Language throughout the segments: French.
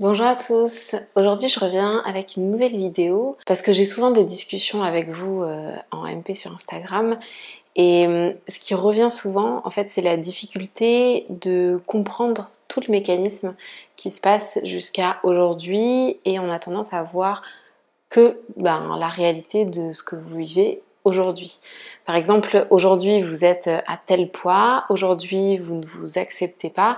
Bonjour à tous, aujourd'hui je reviens avec une nouvelle vidéo parce que j'ai souvent des discussions avec vous en MP sur Instagram et ce qui revient souvent en fait c'est la difficulté de comprendre tout le mécanisme qui se passe jusqu'à aujourd'hui et on a tendance à voir que la réalité de ce que vous vivez aujourd'hui. Par exemple, aujourd'hui vous êtes à tel poids, aujourd'hui vous ne vous acceptez pas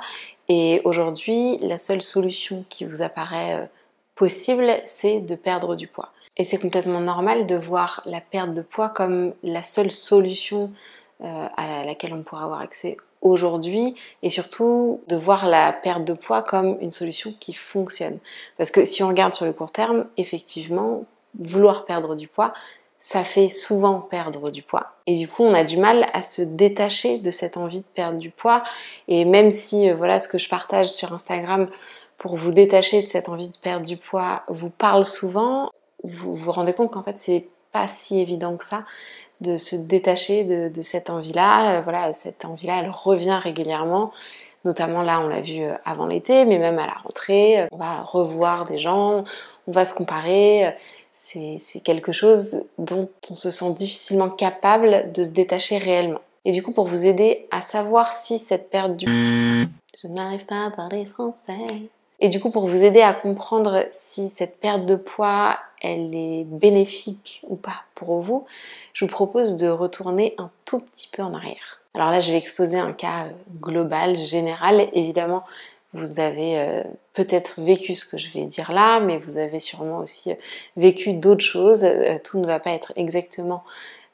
et aujourd'hui la seule solution qui vous apparaît possible c'est de perdre du poids. Et c'est complètement normal de voir la perte de poids comme la seule solution à laquelle on pourra avoir accès aujourd'hui et surtout de voir la perte de poids comme une solution qui fonctionne. Parce que si on regarde sur le court terme, effectivement, vouloir perdre du poids, ça fait souvent perdre du poids. Et du coup, on a du mal à se détacher de cette envie de perdre du poids. Et même si, voilà, ce que je partage sur Instagram pour vous détacher de cette envie de perdre du poids vous parle souvent, vous vous rendez compte qu'en fait, c'est pas si évident que ça de se détacher de cette envie-là. Voilà, cette envie-là, elle revient régulièrement. Notamment là, on l'a vu avant l'été, mais même à la rentrée, on va revoir des gens, on va se comparer. C'est quelque chose dont on se sent difficilement capable de se détacher réellement. Et du coup, pour vous aider à savoir si cette perte du... Je n'arrive pas à parler français. Et du coup, pour vous aider à comprendre si cette perte de poids, elle est bénéfique ou pas pour vous, je vous propose de retourner un tout petit peu en arrière. Alors là, je vais exposer un cas global, général. Évidemment, vous avez peut-être vécu ce que je vais dire là, mais vous avez sûrement aussi vécu d'autres choses. Tout ne va pas être exactement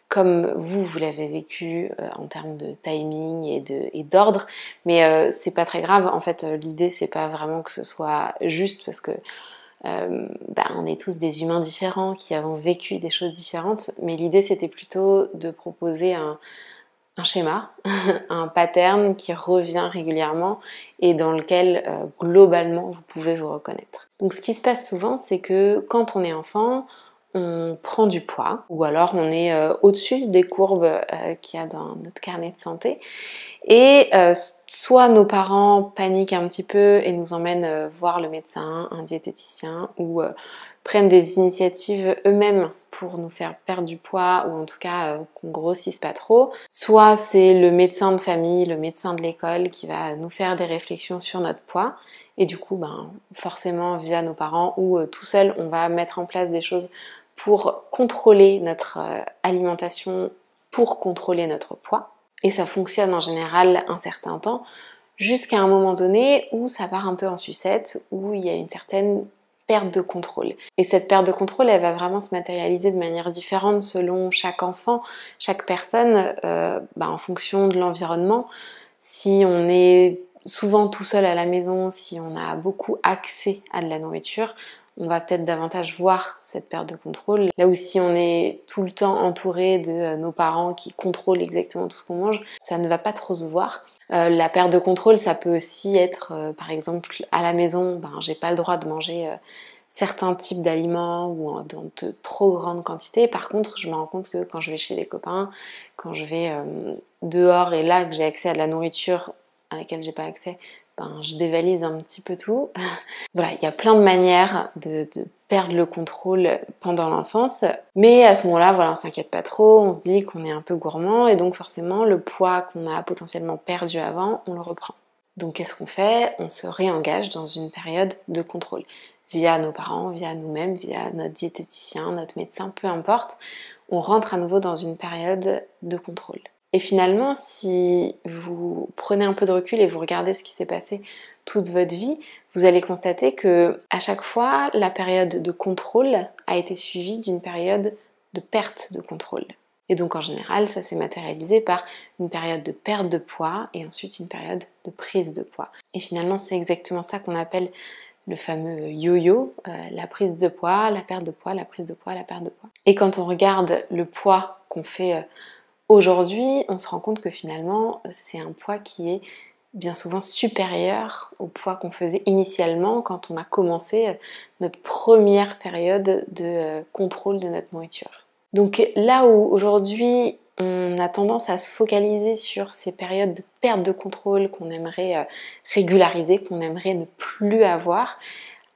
comme vous l'avez vécu en termes de timing et d'ordre, mais c'est pas très grave. En fait, l'idée c'est pas vraiment que ce soit juste parce que on est tous des humains différents qui avons vécu des choses différentes, mais l'idée c'était plutôt de proposer un schéma, un pattern qui revient régulièrement et dans lequel globalement vous pouvez vous reconnaître. Donc ce qui se passe souvent, c'est que quand on est enfant, on prend du poids ou alors on est au-dessus des courbes qu'il y a dans notre carnet de santé et soit nos parents paniquent un petit peu et nous emmènent voir le médecin, un diététicien ou prennent des initiatives eux-mêmes pour nous faire perdre du poids ou en tout cas qu'on grossisse pas trop. Soit c'est le médecin de famille, le médecin de l'école qui va nous faire des réflexions sur notre poids et du coup forcément via nos parents ou tout seul on va mettre en place des choses pour contrôler notre alimentation, pour contrôler notre poids. Et ça fonctionne en général un certain temps, jusqu'à un moment donné où ça part un peu en sucette, où il y a une certaine perte de contrôle. Et cette perte de contrôle, elle va vraiment se matérialiser de manière différente selon chaque enfant, chaque personne, en fonction de l'environnement. Si on est souvent tout seul à la maison, si on a beaucoup accès à de la nourriture, on va peut-être davantage voir cette perte de contrôle. Là où si on est tout le temps entouré de nos parents qui contrôlent exactement tout ce qu'on mange, ça ne va pas trop se voir. La perte de contrôle, ça peut aussi être, par exemple, à la maison, j'ai pas le droit de manger certains types d'aliments ou dans de trop grandes quantités. Par contre, je me rends compte que quand je vais chez des copains, quand je vais dehors et là que j'ai accès à de la nourriture à laquelle j'ai pas accès, je dévalise un petit peu tout. Voilà, il y a plein de manières de perdre le contrôle pendant l'enfance, mais à ce moment-là, voilà, on s'inquiète pas trop, on se dit qu'on est un peu gourmand et donc forcément le poids qu'on a potentiellement perdu avant, on le reprend. Donc qu'est-ce qu'on fait? On se réengage dans une période de contrôle via nos parents, via nous-mêmes, via notre diététicien, notre médecin, peu importe. On rentre à nouveau dans une période de contrôle. Et finalement, si vous prenez un peu de recul et vous regardez ce qui s'est passé toute votre vie, vous allez constater que à chaque fois, la période de contrôle a été suivie d'une période de perte de contrôle. Et donc en général, ça s'est matérialisé par une période de perte de poids et ensuite une période de prise de poids. Et finalement, c'est exactement ça qu'on appelle le fameux yo-yo, la prise de poids, la perte de poids, la prise de poids, la perte de poids. Et quand on regarde le poids qu'on fait aujourd'hui, on se rend compte que finalement, c'est un poids qui est bien souvent supérieur au poids qu'on faisait initialement quand on a commencé notre première période de contrôle de notre nourriture. Donc là où aujourd'hui on a tendance à se focaliser sur ces périodes de perte de contrôle qu'on aimerait régulariser, qu'on aimerait ne plus avoir,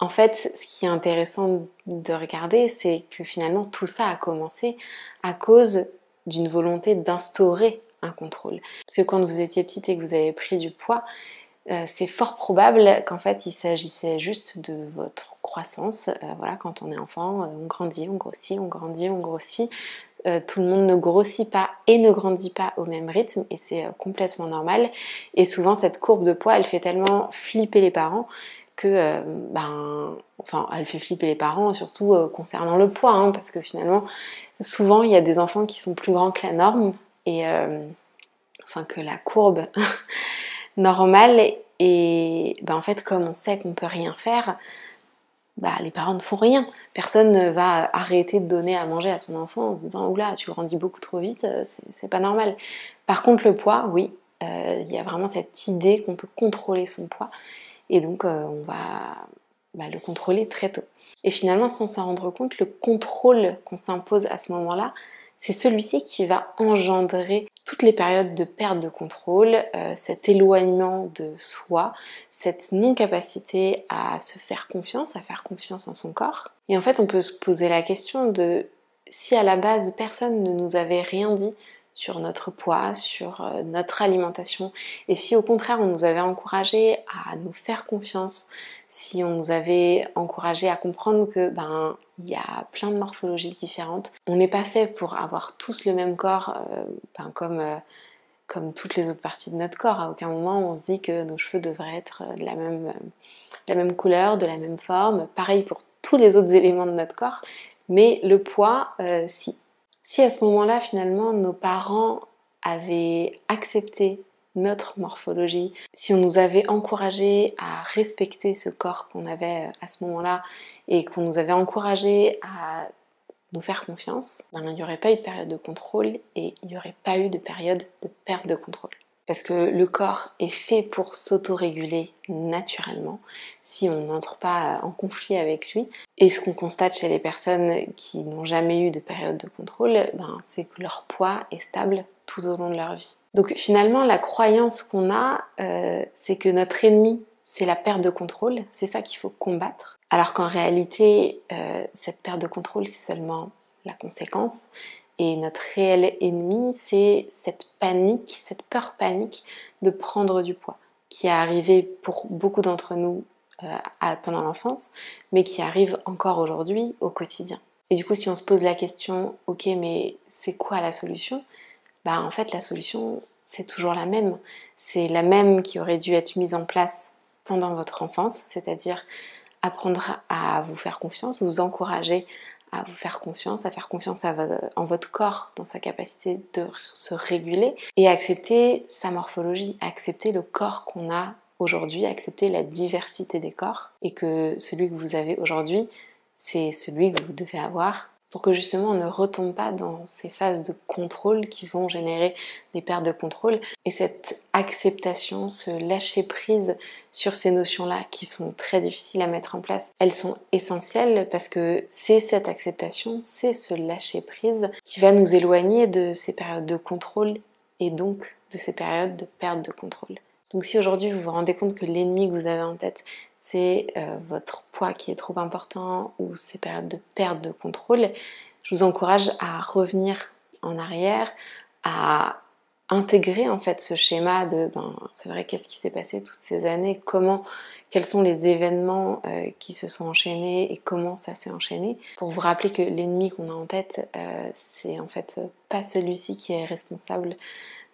En fait, ce qui est intéressant de regarder, c'est que finalement tout ça a commencé à cause d'une volonté d'instaurer un contrôle. Parce que quand vous étiez petite et que vous avez pris du poids, c'est fort probable qu'en fait il s'agissait juste de votre croissance. Voilà, quand on est enfant, on grandit, on grossit, on grandit, on grossit. Tout le monde ne grossit pas et ne grandit pas au même rythme et c'est complètement normal. Et souvent cette courbe de poids, elle fait tellement flipper les parents que, enfin, elle fait flipper les parents surtout concernant le poids, hein, parce que finalement, souvent il y a des enfants qui sont plus grands que la norme et enfin que la courbe normale. Et en fait, comme on sait qu'on peut rien faire, les parents ne font rien. Personne ne va arrêter de donner à manger à son enfant en se disant oula, tu grandis beaucoup trop vite, c'est pas normal. Par contre, le poids, oui, il y a vraiment cette idée qu'on peut contrôler son poids et donc on va le contrôler très tôt. Et finalement, sans s'en rendre compte, le contrôle qu'on s'impose à ce moment-là, c'est celui-ci qui va engendrer toutes les périodes de perte de contrôle, cet éloignement de soi, cette non-capacité à se faire confiance, à faire confiance en son corps. Et en fait, on peut se poser la question de si à la base personne ne nous avait rien dit sur notre poids, sur notre alimentation, et si au contraire on nous avait encouragé à nous faire confiance, si on nous avait encouragé à comprendre que il y a plein de morphologies différentes, on n'est pas fait pour avoir tous le même corps comme toutes les autres parties de notre corps. À aucun moment on se dit que nos cheveux devraient être de la même couleur, de la même forme, pareil pour tous les autres éléments de notre corps, mais le poids, si. Si à ce moment-là, finalement, nos parents avaient accepté notre morphologie, si on nous avait encouragé à respecter ce corps qu'on avait à ce moment-là et qu'on nous avait encouragé à nous faire confiance, il n'y aurait pas eu de période de contrôle et il n'y aurait pas eu de période de perte de contrôle. Parce que le corps est fait pour s'autoréguler naturellement si on n'entre pas en conflit avec lui. Et ce qu'on constate chez les personnes qui n'ont jamais eu de période de contrôle, c'est que leur poids est stable tout au long de leur vie. Donc finalement, la croyance qu'on a, c'est que notre ennemi, c'est la perte de contrôle, c'est ça qu'il faut combattre. Alors qu'en réalité, cette perte de contrôle, c'est seulement la conséquence. Et notre réel ennemi, c'est cette panique, cette peur panique de prendre du poids, qui est arrivée pour beaucoup d'entre nous pendant l'enfance, mais qui arrive encore aujourd'hui au quotidien. Et du coup, si on se pose la question, ok, mais c'est quoi la solution ? En fait, la solution, c'est toujours la même. C'est la même qui aurait dû être mise en place pendant votre enfance, c'est-à-dire apprendre à vous faire confiance, vous encourager à vous faire confiance, à faire confiance en votre corps, dans sa capacité de se réguler et accepter sa morphologie, accepter le corps qu'on a aujourd'hui, accepter la diversité des corps et que celui que vous avez aujourd'hui, c'est celui que vous devez avoir pour que justement on ne retombe pas dans ces phases de contrôle qui vont générer des pertes de contrôle. Et cette acceptation, ce lâcher prise sur ces notions-là qui sont très difficiles à mettre en place, elles sont essentielles parce que c'est cette acceptation, c'est ce lâcher prise qui va nous éloigner de ces périodes de contrôle et donc de ces périodes de perte de contrôle. Donc si aujourd'hui vous vous rendez compte que l'ennemi que vous avez en tête, c'est votre poids qui est trop important ou ces périodes de perte de contrôle, je vous encourage à revenir en arrière, à intégrer en fait ce schéma de c'est vrai, qu'est-ce qui s'est passé toutes ces années, quels sont les événements qui se sont enchaînés et comment ça s'est enchaîné, pour vous rappeler que l'ennemi qu'on a en tête, c'est en fait pas celui-ci qui est responsable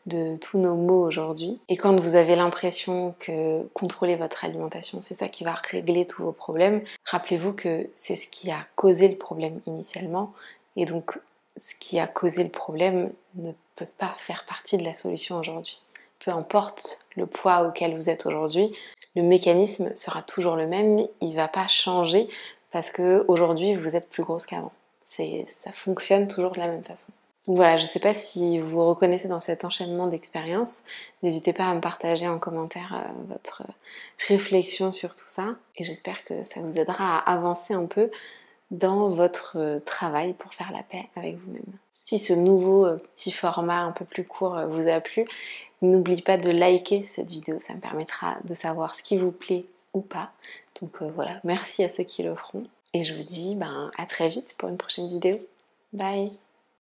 de tous nos maux aujourd'hui. Et quand vous avez l'impression que contrôler votre alimentation, c'est ça qui va régler tous vos problèmes, rappelez-vous que c'est ce qui a causé le problème initialement. Et donc, ce qui a causé le problème ne peut pas faire partie de la solution aujourd'hui. Peu importe le poids auquel vous êtes aujourd'hui, le mécanisme sera toujours le même, il ne va pas changer parce qu'aujourd'hui vous êtes plus grosse qu'avant. Ça fonctionne toujours de la même façon. Donc voilà, je ne sais pas si vous vous reconnaissez dans cet enchaînement d'expériences. N'hésitez pas à me partager en commentaire votre réflexion sur tout ça. Et j'espère que ça vous aidera à avancer un peu dans votre travail pour faire la paix avec vous-même. Si ce nouveau petit format un peu plus court vous a plu, n'oubliez pas de liker cette vidéo. Ça me permettra de savoir ce qui vous plaît ou pas. Donc voilà, merci à ceux qui le feront. Et je vous dis à très vite pour une prochaine vidéo. Bye!